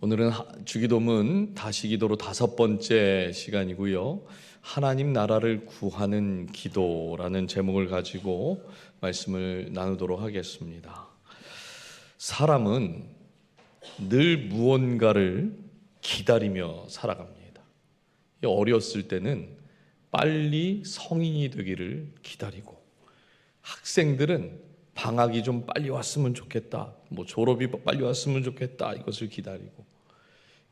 오늘은 주기도문 다시기도로 5번째 시간이고요. 하나님 나라를 구하는 기도라는 제목을 가지고 말씀을 나누도록 하겠습니다. 사람은 늘 무언가를 기다리며 살아갑니다. 어렸을 때는 빨리 성인이 되기를 기다리고, 학생들은 방학이 좀 빨리 왔으면 좋겠다, 졸업이 빨리 왔으면 좋겠다, 이것을 기다리고,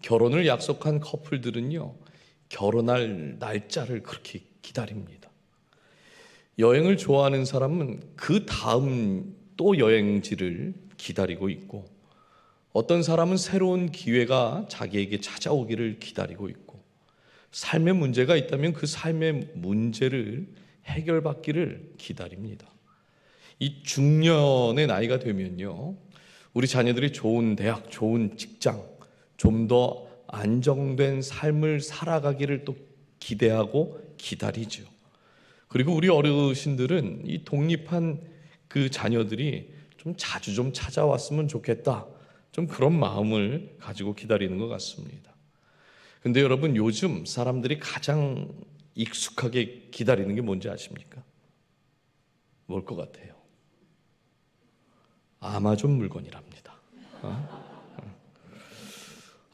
결혼을 약속한 커플들은요, 결혼할 날짜를 그렇게 기다립니다. 여행을 좋아하는 사람은 그 다음 또 여행지를 기다리고 있고, 어떤 사람은 새로운 기회가 자기에게 찾아오기를 기다리고 있고, 삶의 문제가 있다면 그 삶의 문제를 해결받기를 기다립니다. 이 중년의 나이가 되면요, 우리 자녀들이 좋은 대학, 좋은 직장, 좀 더 안정된 삶을 살아가기를 또 기대하고 기다리죠. 그리고 우리 어르신들은 이 독립한 그 자녀들이 좀 자주 좀 찾아왔으면 좋겠다, 좀 그런 마음을 가지고 기다리는 것 같습니다. 근데 여러분, 요즘 사람들이 가장 익숙하게 기다리는 게 뭔지 아십니까? 뭘 것 같아요? 아마존 물건이랍니다.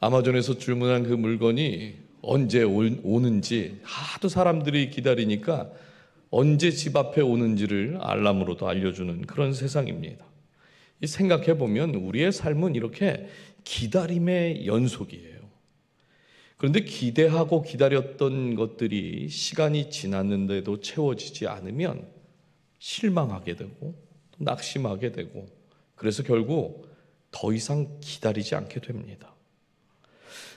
아마존에서 주문한 그 물건이 언제 오는지 하도 사람들이 기다리니까 언제 집 앞에 오는지를 알람으로도 알려주는 그런 세상입니다. 생각해 보면 우리의 삶은 이렇게 기다림의 연속이에요. 그런데 기대하고 기다렸던 것들이 시간이 지났는데도 채워지지 않으면 실망하게 되고 또 낙심하게 되고, 그래서 결국 더 이상 기다리지 않게 됩니다.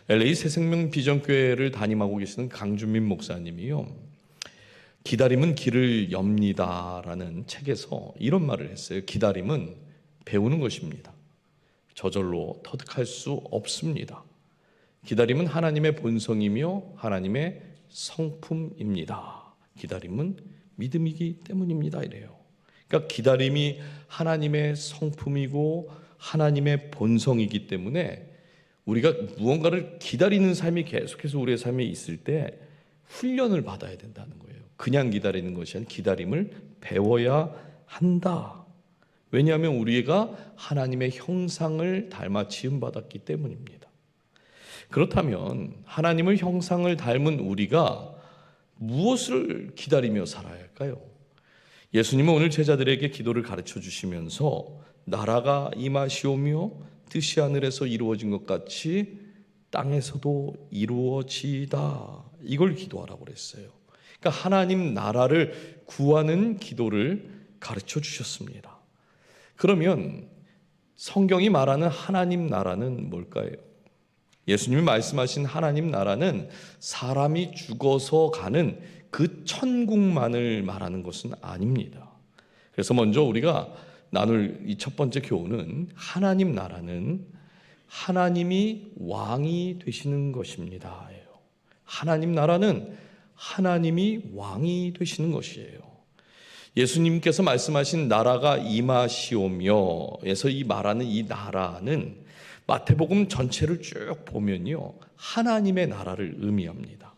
LA 새생명 비전교회를 담임하고 계시는 강준민 목사님이요, 기다림은 길을 엽니다라는 책에서 이런 말을 했어요. 기다림은 배우는 것입니다. 저절로 터득할 수 없습니다. 기다림은 하나님의 본성이며 하나님의 성품입니다. 기다림은 믿음이기 때문입니다, 이래요. 그러니까 기다림이 하나님의 성품이고 하나님의 본성이기 때문에 우리가 무언가를 기다리는 삶이 계속해서 우리의 삶에 있을 때 훈련을 받아야 된다는 거예요. 그냥 기다리는 것이 아니라 기다림을 배워야 한다. 왜냐하면 우리가 하나님의 형상을 닮아 지음받았기 때문입니다. 그렇다면 하나님의 형상을 닮은 우리가 무엇을 기다리며 살아야 할까요? 예수님은 오늘 제자들에게 기도를 가르쳐 주시면서 나라가 임하시오며 뜻이 하늘에서 이루어진 것 같이 땅에서도 이루어지다, 이걸 기도하라고 그랬어요. 그러니까 하나님 나라를 구하는 기도를 가르쳐 주셨습니다. 그러면 성경이 말하는 하나님 나라는 뭘까요? 예수님이 말씀하신 하나님 나라는 사람이 죽어서 가는 그 천국만을 말하는 것은 아닙니다. 그래서 먼저 우리가 나눌 이 첫 번째 교훈은 하나님 나라는 하나님이 왕이 되시는 것입니다. 하나님 나라는 하나님이 왕이 되시는 것이에요. 예수님께서 말씀하신 나라가 임하시오며에서 이 말하는 이 나라는 마태복음 전체를 쭉 보면요, 하나님의 나라를 의미합니다.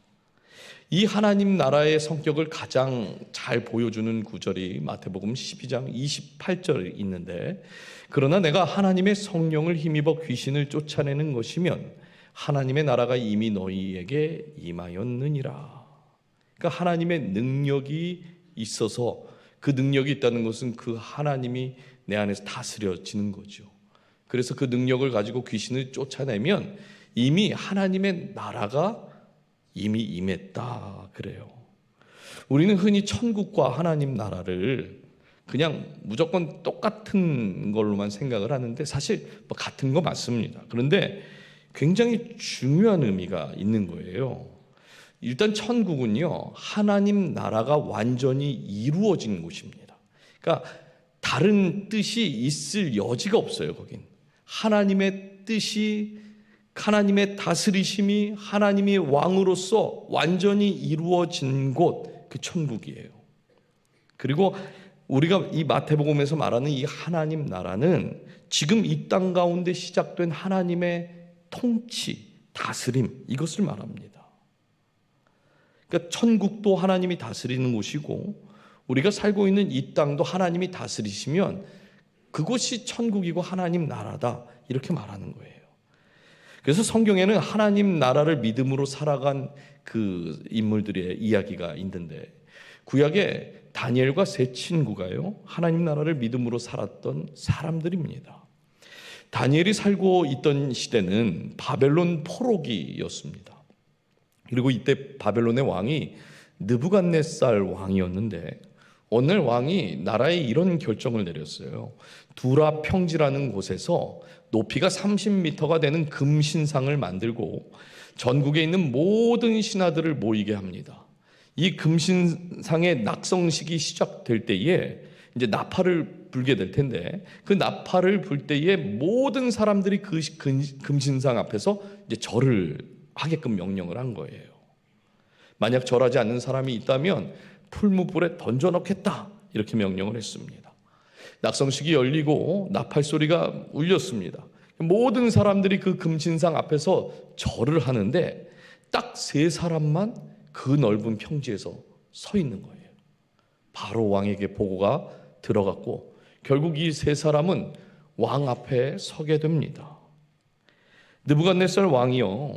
이 하나님 나라의 성격을 가장 잘 보여주는 구절이 마태복음 12장 28절에 있는데, 그러나 내가 하나님의 성령을 힘입어 귀신을 쫓아내는 것이면 하나님의 나라가 이미 너희에게 임하였느니라. 그러니까 하나님의 능력이 있어서, 그 능력이 있다는 것은 그 하나님이 내 안에서 다스려지는 거죠. 그래서 그 능력을 가지고 귀신을 쫓아내면 이미 하나님의 나라가 이미 임했다, 그래요. 우리는 흔히 천국과 하나님 나라를 그냥 무조건 똑같은 걸로만 생각을 하는데 사실 같은 거 맞습니다. 그런데 굉장히 중요한 의미가 있는 거예요. 일단 천국은요, 하나님 나라가 완전히 이루어진 곳입니다. 그러니까 다른 뜻이 있을 여지가 없어요. 거긴 하나님의 뜻이, 하나님의 다스리심이 하나님이 왕으로서 완전히 이루어진 곳, 그 천국이에요. 그리고 우리가 이 마태복음에서 말하는 이 하나님 나라는 지금 이 땅 가운데 시작된 하나님의 통치, 다스림, 이것을 말합니다. 그러니까 천국도 하나님이 다스리는 곳이고 우리가 살고 있는 이 땅도 하나님이 다스리시면 그곳이 천국이고 하나님 나라다, 이렇게 말하는 거예요. 그래서 성경에는 하나님 나라를 믿음으로 살아간 그 인물들의 이야기가 있는데, 구약에 다니엘과 세 친구가요, 하나님 나라를 믿음으로 살았던 사람들입니다. 다니엘이 살고 있던 시대는 바벨론 포로기였습니다. 그리고 이때 바벨론의 왕이 느부갓네살 왕이었는데, 어느 날 왕이 나라에 이런 결정을 내렸어요. 두라 평지라는 곳에서 높이가 30m가 되는 금신상을 만들고 전국에 있는 모든 신하들을 모이게 합니다. 이 금신상의 낙성식이 시작될 때에 이제 나팔을 불게 될 텐데, 그 나팔을 불 때에 모든 사람들이 그 금신상 앞에서 이제 절을 하게끔 명령을 한 거예요. 만약 절하지 않는 사람이 있다면 풀무불에 던져넣겠다, 이렇게 명령을 했습니다. 낙성식이 열리고 나팔 소리가 울렸습니다. 모든 사람들이 그 금신상 앞에서 절을 하는데 딱 세 사람만 그 넓은 평지에서 서 있는 거예요. 바로 왕에게 보고가 들어갔고 결국 이 세 사람은 왕 앞에 서게 됩니다. 느부갓네살 왕이요,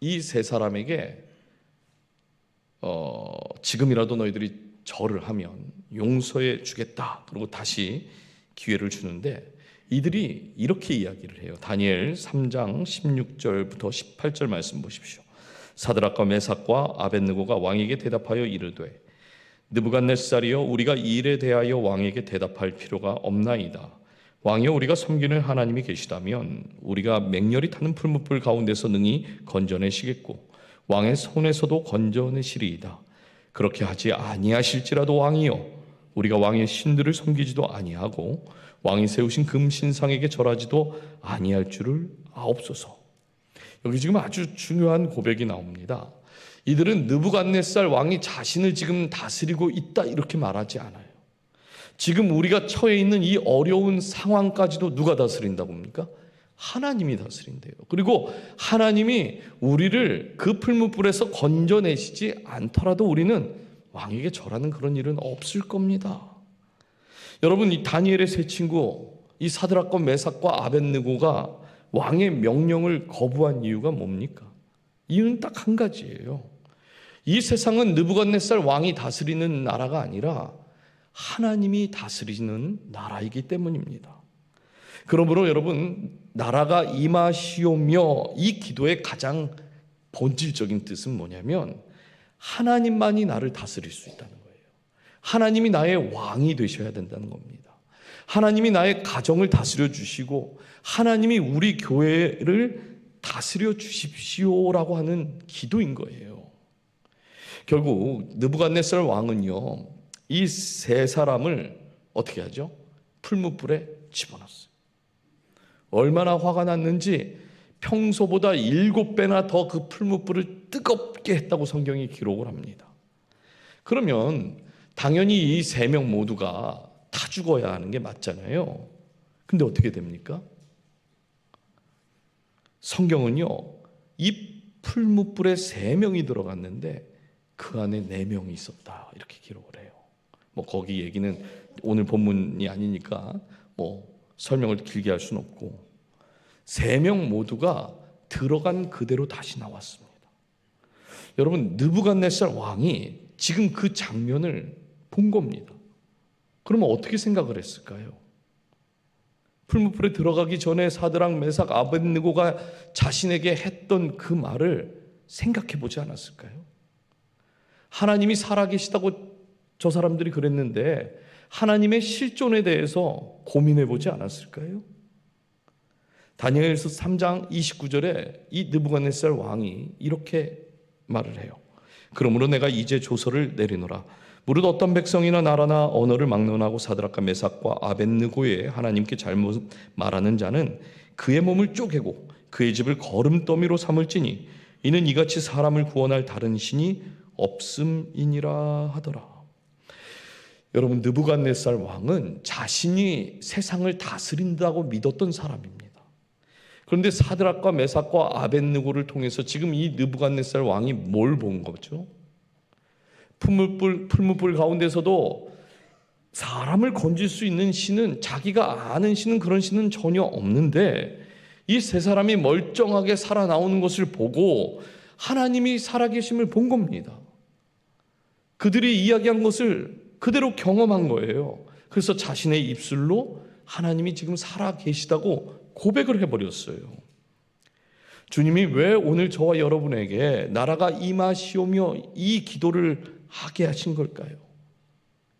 이 세 사람에게 지금이라도 너희들이 절을 하면 용서해 주겠다, 그리고 다시 기회를 주는데, 이들이 이렇게 이야기를 해요. 다니엘 3장 16절부터 18절 말씀 보십시오. 사드락과 메삭과 아벳느고가 왕에게 대답하여 이르되, 느부갓네살이여, 우리가 이 일에 대하여 왕에게 대답할 필요가 없나이다. 왕이여, 우리가 섬기는 하나님이 계시다면 우리가 맹렬히 타는 풀무불 가운데서 능히 건져내시겠고 왕의 손에서도 건져내시리이다. 그렇게 하지 아니하실지라도 왕이여, 우리가 왕의 신들을 섬기지도 아니하고 왕이 세우신 금신상에게 절하지도 아니할 줄을 아옵소서. 여기 지금 아주 중요한 고백이 나옵니다. 이들은 느부갓네살 왕이 자신을 지금 다스리고 있다, 이렇게 말하지 않아요. 지금 우리가 처해 있는 이 어려운 상황까지도 누가 다스린다고 합니까? 하나님이 다스린대요. 그리고 하나님이 우리를 그 풀무불에서 건져내시지 않더라도 우리는 왕에게 절하는 그런 일은 없을 겁니다. 여러분, 이 다니엘의 세 친구, 이 사드락과 메삭과 아벳느고가 왕의 명령을 거부한 이유가 뭡니까? 이유는 딱 한 가지예요. 이 세상은 느부갓네살 왕이 다스리는 나라가 아니라 하나님이 다스리는 나라이기 때문입니다. 그러므로 여러분, 나라가 임하시오며, 이 기도의 가장 본질적인 뜻은 뭐냐면 하나님만이 나를 다스릴 수 있다는 거예요. 하나님이 나의 왕이 되셔야 된다는 겁니다. 하나님이 나의 가정을 다스려 주시고 하나님이 우리 교회를 다스려 주십시오라고 하는 기도인 거예요. 결국 느부갓네살 왕은요, 이 세 사람을 어떻게 하죠? 풀무불에 집어넣었어요. 얼마나 화가 났는지 평소보다 7배나 더 그 풀무불을 뜨겁게 했다고 성경이 기록을 합니다. 그러면 당연히 이 3명 모두가 다 죽어야 하는 게 맞잖아요. 근데 어떻게 됩니까? 성경은요, 이 풀무불에 3명이 들어갔는데 그 안에 4명이 있었다, 이렇게 기록을 해요. 거기 얘기는 오늘 본문이 아니니까 설명을 길게 할 수는 없고, 3명 모두가 들어간 그대로 다시 나왔습니다. 여러분, 느부갓네살 왕이 지금 그 장면을 본 겁니다. 그러면 어떻게 생각을 했을까요? 풀무불에 들어가기 전에 사드락, 메삭, 아벳느고가 자신에게 했던 그 말을 생각해 보지 않았을까요? 하나님이 살아계시다고 저 사람들이 그랬는데 하나님의 실존에 대해서 고민해 보지 않았을까요? 다니엘서 3장 29절에 이 느부갓네살 왕이 이렇게 말을 해요. 그러므로 내가 이제 조서를 내리노라. 무릇 어떤 백성이나 나라나 언어를 막론하고 사드락과 메삭과 아벳느고의 하나님께 잘못 말하는 자는 그의 몸을 쪼개고 그의 집을 거름더미로 삼을지니 이는 이같이 사람을 구원할 다른 신이 없음이니라 하더라. 여러분, 느부갓네살 왕은 자신이 세상을 다스린다고 믿었던 사람입니다. 그런데 사드락과 메삭과 아벳느고를 통해서 지금 이 느부갓네살 왕이 뭘 본 거죠? 풀무불 가운데서도 사람을 건질 수 있는 신은, 자기가 아는 신은, 그런 신은 전혀 없는데 이 세 사람이 멀쩡하게 살아나오는 것을 보고 하나님이 살아계심을 본 겁니다. 그들이 이야기한 것을 그대로 경험한 거예요. 그래서 자신의 입술로 하나님이 지금 살아계시다고 고백을 해버렸어요. 주님이 왜 오늘 저와 여러분에게 나라가 임하시오며 이 기도를 하게 하신 걸까요?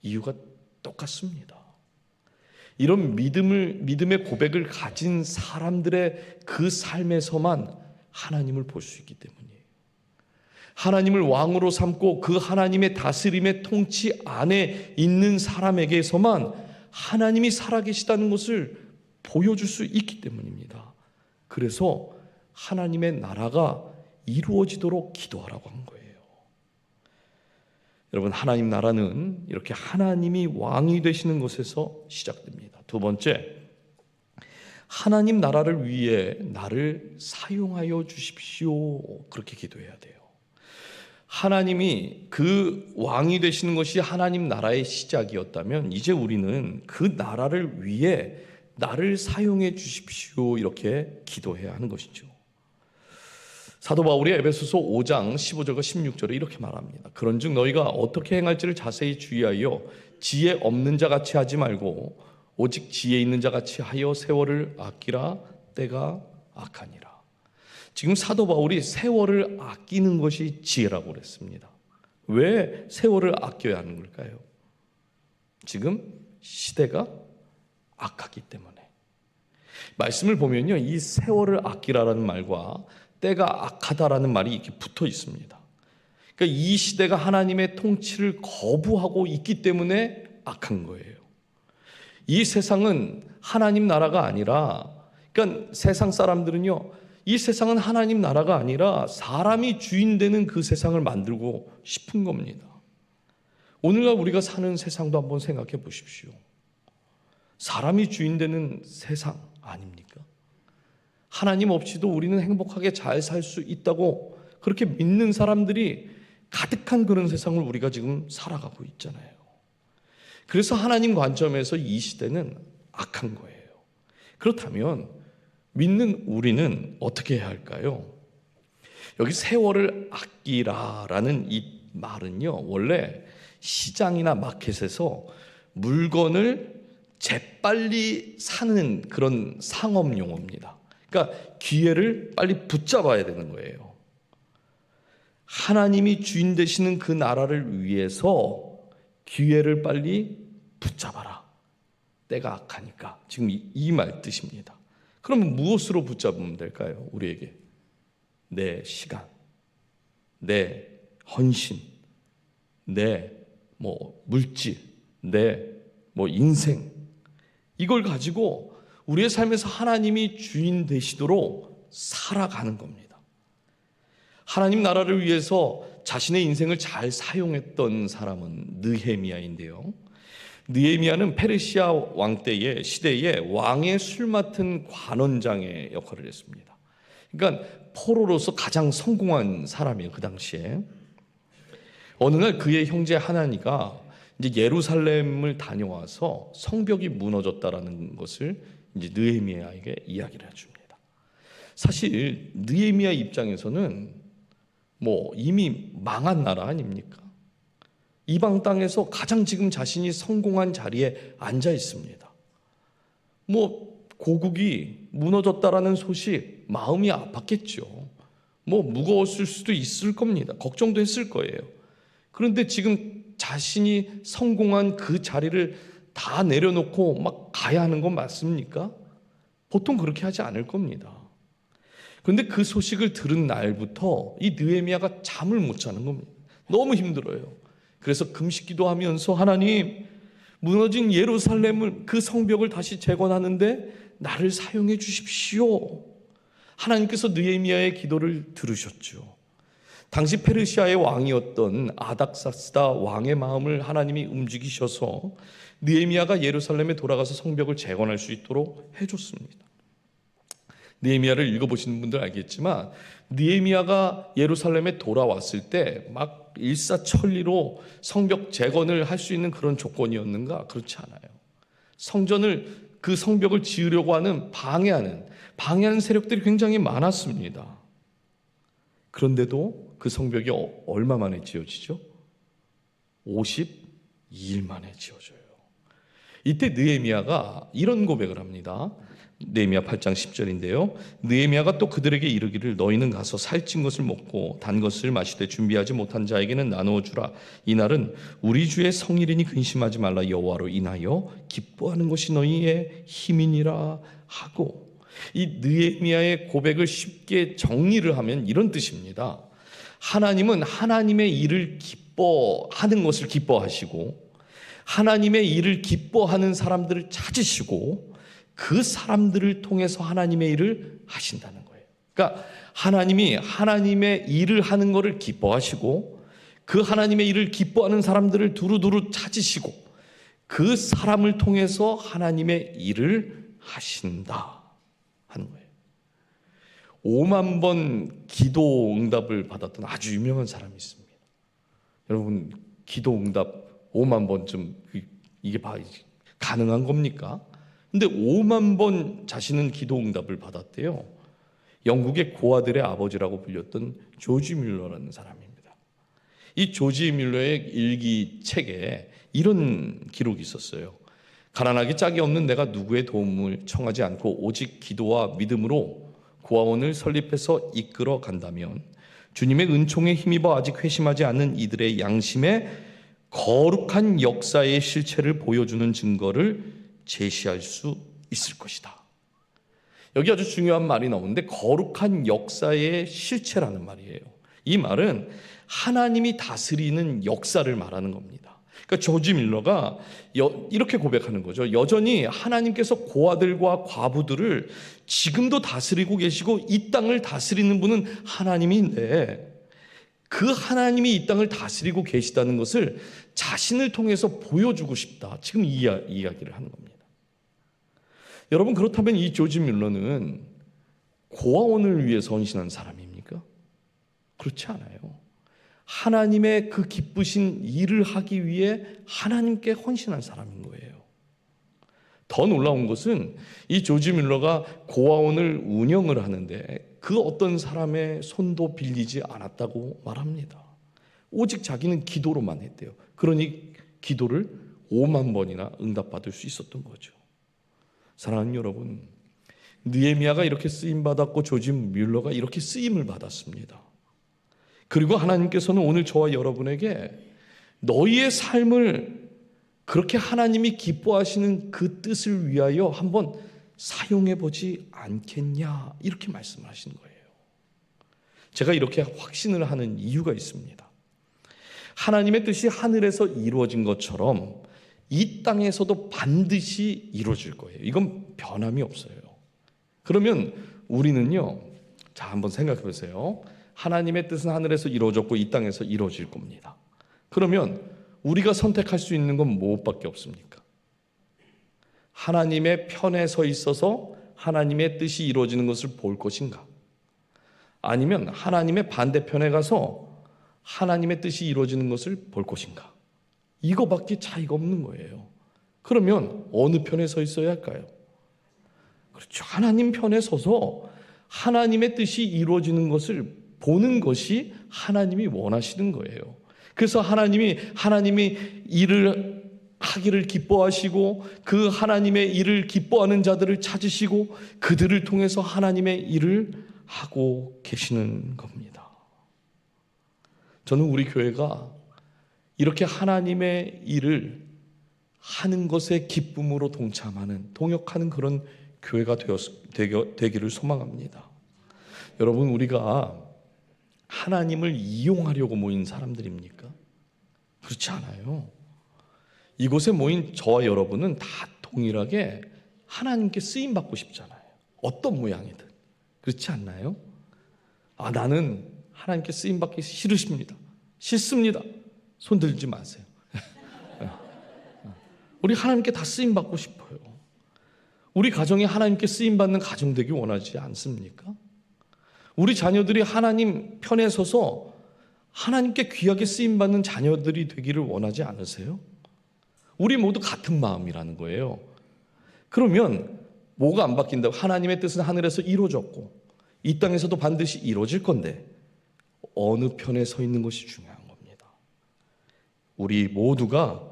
이유가 똑같습니다. 이런 믿음의 고백을 가진 사람들의 그 삶에서만 하나님을 볼 수 있기 때문이에요. 하나님을 왕으로 삼고 그 하나님의 다스림의 통치 안에 있는 사람에게서만 하나님이 살아계시다는 것을 보여줄 수 있기 때문입니다. 그래서 하나님의 나라가 이루어지도록 기도하라고 한 거예요. 여러분, 하나님 나라는 이렇게 하나님이 왕이 되시는 것에서 시작됩니다. 두 번째, 하나님 나라를 위해 나를 사용하여 주십시오. 그렇게 기도해야 돼요. 하나님이 그 왕이 되시는 것이 하나님 나라의 시작이었다면 이제 우리는 그 나라를 위해 나를 사용해 주십시오. 이렇게 기도해야 하는 것이죠. 사도 바울이 에베소서 5장 15절과 16절에 이렇게 말합니다. 그런즉 너희가 어떻게 행할지를 자세히 주의하여 지혜 없는 자 같이 하지 말고 오직 지혜 있는 자 같이 하여 세월을 아끼라. 때가 악하니라. 지금 사도 바울이 세월을 아끼는 것이 지혜라고 그랬습니다. 왜 세월을 아껴야 하는 걸까요? 지금 시대가 악하기 때문에. 말씀을 보면요, 이 세월을 아끼라라는 말과 때가 악하다라는 말이 이렇게 붙어 있습니다. 그러니까 이 시대가 하나님의 통치를 거부하고 있기 때문에 악한 거예요. 이 세상은 하나님 나라가 아니라, 그러니까 세상 사람들은요, 이 세상은 하나님 나라가 아니라 사람이 주인 되는 그 세상을 만들고 싶은 겁니다. 오늘날 우리가 사는 세상도 한번 생각해 보십시오. 사람이 주인 되는 세상 아닙니까? 하나님 없이도 우리는 행복하게 잘 살 수 있다고 그렇게 믿는 사람들이 가득한 그런 세상을 우리가 지금 살아가고 있잖아요. 그래서 하나님 관점에서 이 시대는 악한 거예요. 그렇다면 믿는 우리는 어떻게 해야 할까요? 여기 세월을 아끼라라는 이 말은요, 원래 시장이나 마켓에서 물건을 재빨리 사는 그런 상업 용어입니다. 그러니까 기회를 빨리 붙잡아야 되는 거예요. 하나님이 주인 되시는 그 나라를 위해서 기회를 빨리 붙잡아라. 때가 악하니까. 지금 이 말 뜻입니다. 그러면 무엇으로 붙잡으면 될까요? 우리에게 내 시간, 내 헌신, 내 물질, 내 인생, 이걸 가지고 우리의 삶에서 하나님이 주인 되시도록 살아가는 겁니다. 하나님 나라를 위해서 자신의 인생을 잘 사용했던 사람은 느헤미야인데요. 느헤미야는 페르시아 왕 때의 시대에 왕의 술 맡은 관원장의 역할을 했습니다. 그러니까 포로로서 가장 성공한 사람이에요, 그 당시에. 어느 날 그의 형제 하나니가 이제 예루살렘을 다녀와서 성벽이 무너졌다라는 것을 이제 느헤미야에게 이야기를 해줍니다. 사실 느헤미야 입장에서는 이미 망한 나라 아닙니까? 이방 땅에서 가장 지금 자신이 성공한 자리에 앉아 있습니다. 고국이 무너졌다라는 소식, 마음이 아팠겠죠. 무거웠을 수도 있을 겁니다. 걱정도 했을 거예요. 그런데 지금 자신이 성공한 그 자리를 다 내려놓고 막 가야 하는 건 맞습니까? 보통 그렇게 하지 않을 겁니다. 그런데 그 소식을 들은 날부터 이 느헤미야가 잠을 못 자는 겁니다. 너무 힘들어요. 그래서 금식기도 하면서 하나님, 무너진 예루살렘을, 그 성벽을 다시 재건하는데 나를 사용해 주십시오. 하나님께서 느헤미야의 기도를 들으셨죠. 당시 페르시아의 왕이었던 아닥사스다 왕의 마음을 하나님이 움직이셔서 느헤미야가 예루살렘에 돌아가서 성벽을 재건할 수 있도록 해줬습니다. 느헤미야를 읽어보시는 분들 알겠지만 느헤미야가 예루살렘에 돌아왔을 때 막 일사천리로 성벽 재건을 할 수 있는 그런 조건이었는가? 그렇지 않아요. 그 성벽을 지으려고 하는 방해하는 세력들이 굉장히 많았습니다. 그런데도 그 성벽이 얼마 만에 지어지죠? 52일 만에 지어져요. 이때 느헤미야가 이런 고백을 합니다. 느헤미야 8장 10절인데요. 느헤미야가 또 그들에게 이르기를 너희는 가서 살찐 것을 먹고 단 것을 마시되 준비하지 못한 자에게는 나누어 주라. 이날은 우리 주의 성일이니 근심하지 말라. 여호와로 인하여 기뻐하는 것이 너희의 힘이니라 하고, 이 느헤미야의 고백을 쉽게 정리를 하면 이런 뜻입니다. 하나님은 하나님의 일을 기뻐하는 것을 기뻐하시고 하나님의 일을 기뻐하는 사람들을 찾으시고 그 사람들을 통해서 하나님의 일을 하신다는 거예요. 그러니까 하나님이 하나님의 일을 하는 것을 기뻐하시고 그 하나님의 일을 기뻐하는 사람들을 두루두루 찾으시고 그 사람을 통해서 하나님의 일을 하신다 하는 거예요. 5만 번 기도 응답을 받았던 아주 유명한 사람이 있습니다. 여러분, 기도 응답 5만 번쯤 이게 가능한 겁니까? 근데 5만 번 자신은 기도 응답을 받았대요. 영국의 고아들의 아버지라고 불렸던 조지 뮬러라는 사람입니다. 이 조지 뮬러의 일기 책에 이런 기록이 있었어요. 가난하기 짝이 없는 내가 누구의 도움을 청하지 않고 오직 기도와 믿음으로 고아원을 설립해서 이끌어 간다면 주님의 은총에 힘입어 아직 회심하지 않는 이들의 양심에 거룩한 역사의 실체를 보여주는 증거를 제시할 수 있을 것이다. 여기 아주 중요한 말이 나오는데 거룩한 역사의 실체라는 말이에요. 이 말은 하나님이 다스리는 역사를 말하는 겁니다. 그러니까 조지 밀러가 이렇게 고백하는 거죠. 여전히 하나님께서 고아들과 과부들을 지금도 다스리고 계시고 이 땅을 다스리는 분은 하나님인데 그 하나님이 이 땅을 다스리고 계시다는 것을 자신을 통해서 보여주고 싶다. 지금 이 이야기를 하는 겁니다. 여러분, 그렇다면 이 조지 뮬러는 고아원을 위해서 헌신한 사람입니까? 그렇지 않아요. 하나님의 그 기쁘신 일을 하기 위해 하나님께 헌신한 사람인 거예요. 더 놀라운 것은 이 조지 뮬러가 고아원을 운영을 하는데 그 어떤 사람의 손도 빌리지 않았다고 말합니다. 오직 자기는 기도로만 했대요. 그러니 기도를 5만 번이나 응답받을 수 있었던 거죠. 사랑하는 여러분, 느헤미야가 이렇게 쓰임받았고 조지 뮬러가 이렇게 쓰임을 받았습니다. 그리고 하나님께서는 오늘 저와 여러분에게 너희의 삶을 그렇게 하나님이 기뻐하시는 그 뜻을 위하여 한번 사용해 보지 않겠냐, 이렇게 말씀을 하시는 거예요. 제가 이렇게 확신을 하는 이유가 있습니다. 하나님의 뜻이 하늘에서 이루어진 것처럼 이 땅에서도 반드시 이루어질 거예요. 이건 변함이 없어요. 그러면 우리는요, 자, 한번 생각해 보세요. 하나님의 뜻은 하늘에서 이루어졌고 이 땅에서 이루어질 겁니다. 그러면 우리가 선택할 수 있는 건 무엇밖에 없습니까? 하나님의 편에 서 있어서 하나님의 뜻이 이루어지는 것을 볼 것인가? 아니면 하나님의 반대편에 가서 하나님의 뜻이 이루어지는 것을 볼 것인가? 이거밖에 차이가 없는 거예요. 그러면 어느 편에 서 있어야 할까요? 그렇죠. 하나님 편에 서서 하나님의 뜻이 이루어지는 것을 보는 것이 하나님이 원하시는 거예요. 그래서 하나님이 일을 하기를 기뻐하시고 그 하나님의 일을 기뻐하는 자들을 찾으시고 그들을 통해서 하나님의 일을 하고 계시는 겁니다. 저는 우리 교회가 이렇게 하나님의 일을 하는 것에 기쁨으로 동참하는, 동역하는 그런 교회가 되기를 소망합니다. 여러분, 우리가 하나님을 이용하려고 모인 사람들입니까? 그렇지 않아요. 이곳에 모인 저와 여러분은 다 동일하게 하나님께 쓰임받고 싶잖아요. 어떤 모양이든. 그렇지 않나요? 나는 하나님께 쓰임받기 싫습니다. 손 들지 마세요. 우리 하나님께 다 쓰임받고 싶어요. 우리 가정이 하나님께 쓰임받는 가정 되기 원하지 않습니까? 우리 자녀들이 하나님 편에 서서 하나님께 귀하게 쓰임받는 자녀들이 되기를 원하지 않으세요? 우리 모두 같은 마음이라는 거예요. 그러면 뭐가 안 바뀐다고? 하나님의 뜻은 하늘에서 이루어졌고 이 땅에서도 반드시 이루어질 건데 어느 편에 서 있는 것이 중요한 겁니다. 우리 모두가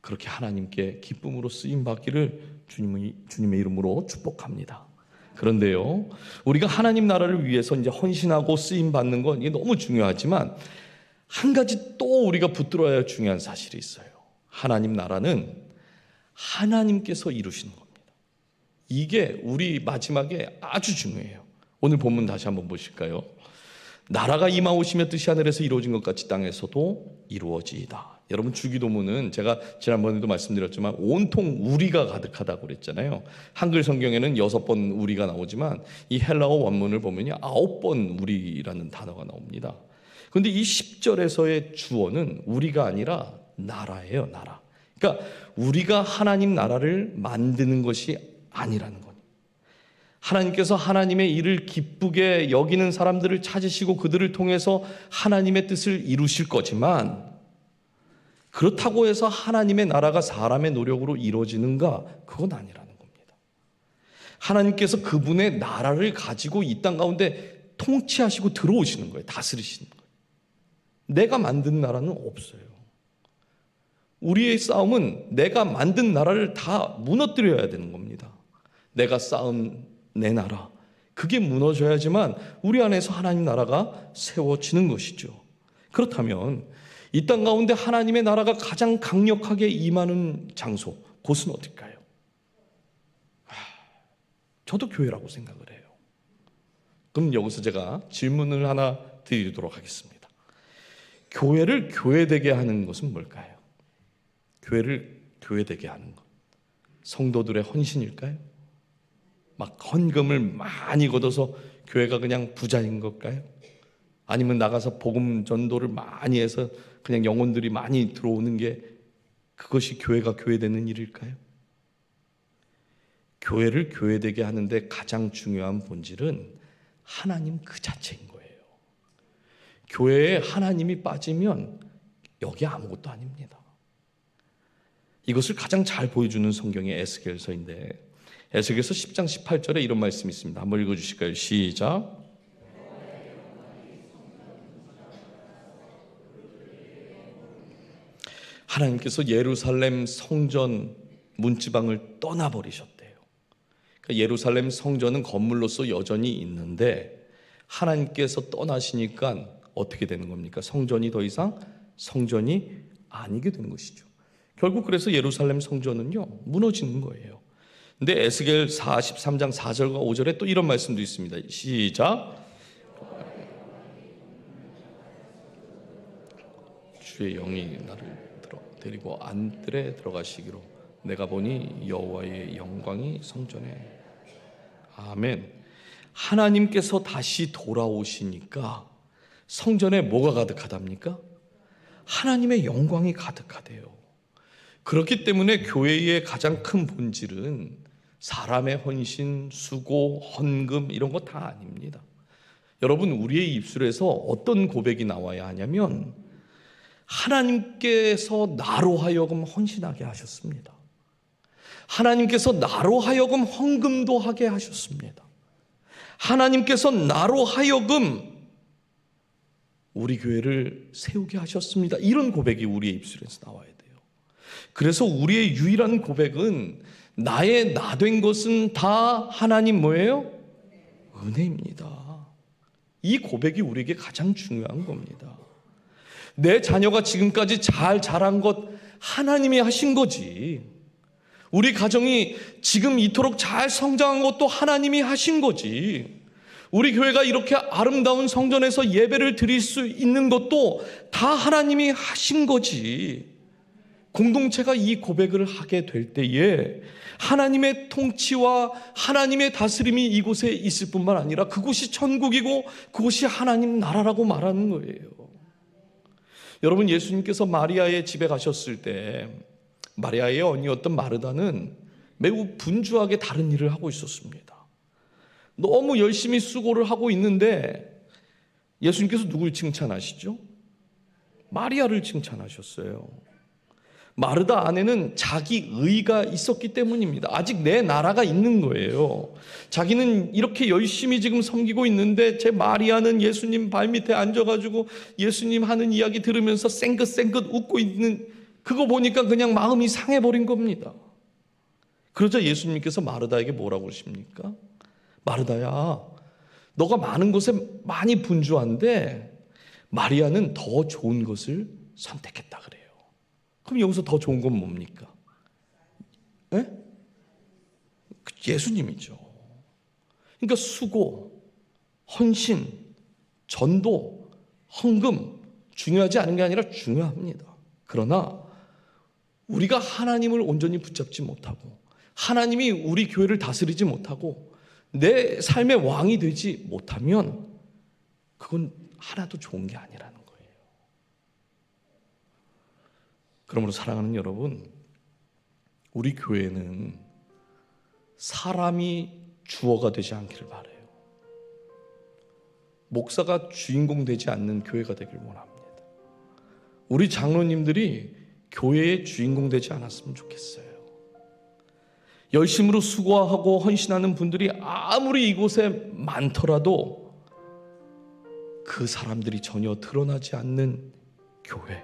그렇게 하나님께 기쁨으로 쓰임받기를 주님의 이름으로 축복합니다. 그런데요, 우리가 하나님 나라를 위해서 이제 헌신하고 쓰임받는 건 이게 너무 중요하지만 한 가지 또 우리가 붙들어야 할 중요한 사실이 있어요. 하나님 나라는 하나님께서 이루시는 겁니다. 이게 우리 마지막에 아주 중요해요. 오늘 본문 다시 한번 보실까요? 나라가 임하오시며 뜻이 하늘에서 이루어진 것 같이 땅에서도 이루어지이다. 여러분, 주기도문은 제가 지난번에도 말씀드렸지만 온통 우리가 가득하다고 그랬잖아요. 한글 성경에는 6번 우리가 나오지만 이 헬라어 원문을 보면요 9번 우리라는 단어가 나옵니다. 그런데 이 10절에서의 주어는 우리가 아니라 나라예요. 나라. 그러니까 우리가 하나님 나라를 만드는 것이 아니라는 거예요. 하나님께서 하나님의 일을 기쁘게 여기는 사람들을 찾으시고 그들을 통해서 하나님의 뜻을 이루실 거지만 그렇다고 해서 하나님의 나라가 사람의 노력으로 이루어지는가? 그건 아니라는 겁니다. 하나님께서 그분의 나라를 가지고 이 땅 가운데 통치하시고 들어오시는 거예요. 다스리시는 거예요. 내가 만든 나라는 없어요. 우리의 싸움은 내가 만든 나라를 다 무너뜨려야 되는 겁니다. 내가 쌓은 내 나라, 그게 무너져야지만 우리 안에서 하나님 나라가 세워지는 것이죠. 그렇다면 이 땅 가운데 하나님의 나라가 가장 강력하게 임하는 장소, 곳은 어딜까요? 저도 교회라고 생각을 해요. 그럼 여기서 제가 질문을 하나 드리도록 하겠습니다. 교회를 교회되게 하는 것은 뭘까요? 교회를 교회되게 하는 것, 성도들의 헌신일까요? 막 헌금을 많이 걷어서 교회가 그냥 부자인 걸까요? 아니면 나가서 복음 전도를 많이 해서 그냥 영혼들이 많이 들어오는 게 그것이 교회가 교회되는 일일까요? 교회를 교회되게 하는데 가장 중요한 본질은 하나님 그 자체인 거예요. 교회에 하나님이 빠지면 여기 아무것도 아닙니다. 이것을 가장 잘 보여주는 성경의 에스겔서인데 에스겔서 10장 18절에 이런 말씀이 있습니다. 한번 읽어주실까요? 시작. 하나님께서 예루살렘 성전 문지방을 떠나버리셨대요. 그러니까 예루살렘 성전은 건물로서 여전히 있는데 하나님께서 떠나시니까 어떻게 되는 겁니까? 성전이 더 이상 성전이 아니게 된 것이죠. 결국 그래서 예루살렘 성전은요 무너지는 거예요. 근데 에스겔 43장 4절과 5절에 또 이런 말씀도 있습니다. 시작. 주의 영이 나를 데리고 안뜰에 들어가시기로 내가 보니 여호와의 영광이 성전에. 아멘. 하나님께서 다시 돌아오시니까 성전에 뭐가 가득하답니까? 하나님의 영광이 가득하대요. 그렇기 때문에 교회의 가장 큰 본질은 사람의 헌신, 수고, 헌금 이런 거 다 아닙니다. 여러분, 우리의 입술에서 어떤 고백이 나와야 하냐면 하나님께서 나로 하여금 헌신하게 하셨습니다. 하나님께서 나로 하여금 헌금도 하게 하셨습니다. 하나님께서 나로 하여금 우리 교회를 세우게 하셨습니다. 이런 고백이 우리의 입술에서 나와야 돼요. 그래서 우리의 유일한 고백은 나의 나 된 것은 다 하나님 뭐예요? 은혜입니다. 이 고백이 우리에게 가장 중요한 겁니다. 내 자녀가 지금까지 잘 자란 것 하나님이 하신 거지. 우리 가정이 지금 이토록 잘 성장한 것도 하나님이 하신 거지. 우리 교회가 이렇게 아름다운 성전에서 예배를 드릴 수 있는 것도 다 하나님이 하신 거지. 공동체가 이 고백을 하게 될 때에 하나님의 통치와 하나님의 다스림이 이곳에 있을 뿐만 아니라 그곳이 천국이고 그곳이 하나님 나라라고 말하는 거예요. 여러분, 예수님께서 마리아의 집에 가셨을 때 마리아의 언니였던 마르다는 매우 분주하게 다른 일을 하고 있었습니다. 너무 열심히 수고를 하고 있는데 예수님께서 누굴 칭찬하시죠? 마리아를 칭찬하셨어요. 마르다 안에는 자기 의가 있었기 때문입니다. 아직 내 나라가 있는 거예요. 자기는 이렇게 열심히 지금 섬기고 있는데 제 마리아는 예수님 발밑에 앉아가지고 예수님 하는 이야기 들으면서 쌩긋쌩긋 웃고 있는 그거 보니까 그냥 마음이 상해버린 겁니다. 그러자 예수님께서 마르다에게 뭐라고 그러십니까? 마르다야, 너가 많은 것에 많이 분주한데 마리아는 더 좋은 것을 선택했다 그래요. 그럼 여기서 더 좋은 건 뭡니까? 예? 예수님이죠. 그러니까 수고, 헌신, 전도, 헌금 중요하지 않은 게 아니라 중요합니다. 그러나 우리가 하나님을 온전히 붙잡지 못하고 하나님이 우리 교회를 다스리지 못하고 내 삶의 왕이 되지 못하면 그건 하나도 좋은 게 아니라는 거예요. 그러므로 사랑하는 여러분, 우리 교회는 사람이 주어가 되지 않기를 바라요. 목사가 주인공 되지 않는 교회가 되길 원합니다. 우리 장로님들이 교회의 주인공 되지 않았으면 좋겠어요. 열심으로 수고하고 헌신하는 분들이 아무리 이곳에 많더라도 그 사람들이 전혀 드러나지 않는 교회,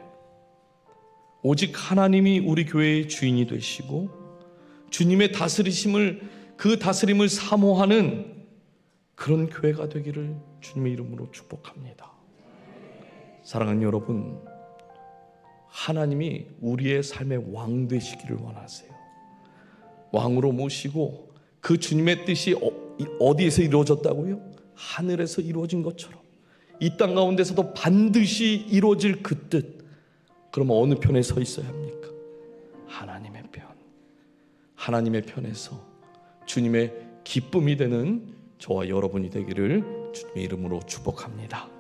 오직 하나님이 우리 교회의 주인이 되시고 주님의 그 다스림을 사모하는 그런 교회가 되기를 주님의 이름으로 축복합니다. 사랑하는 여러분, 하나님이 우리의 삶의 왕 되시기를 원하세요. 왕으로 모시고 그 주님의 뜻이 어디에서 이루어졌다고요? 하늘에서 이루어진 것처럼 이 땅 가운데서도 반드시 이루어질 그 뜻. 그러면 어느 편에 서 있어야 합니까? 하나님의 편. 하나님의 편에서 주님의 기쁨이 되는 저와 여러분이 되기를 주님의 이름으로 축복합니다.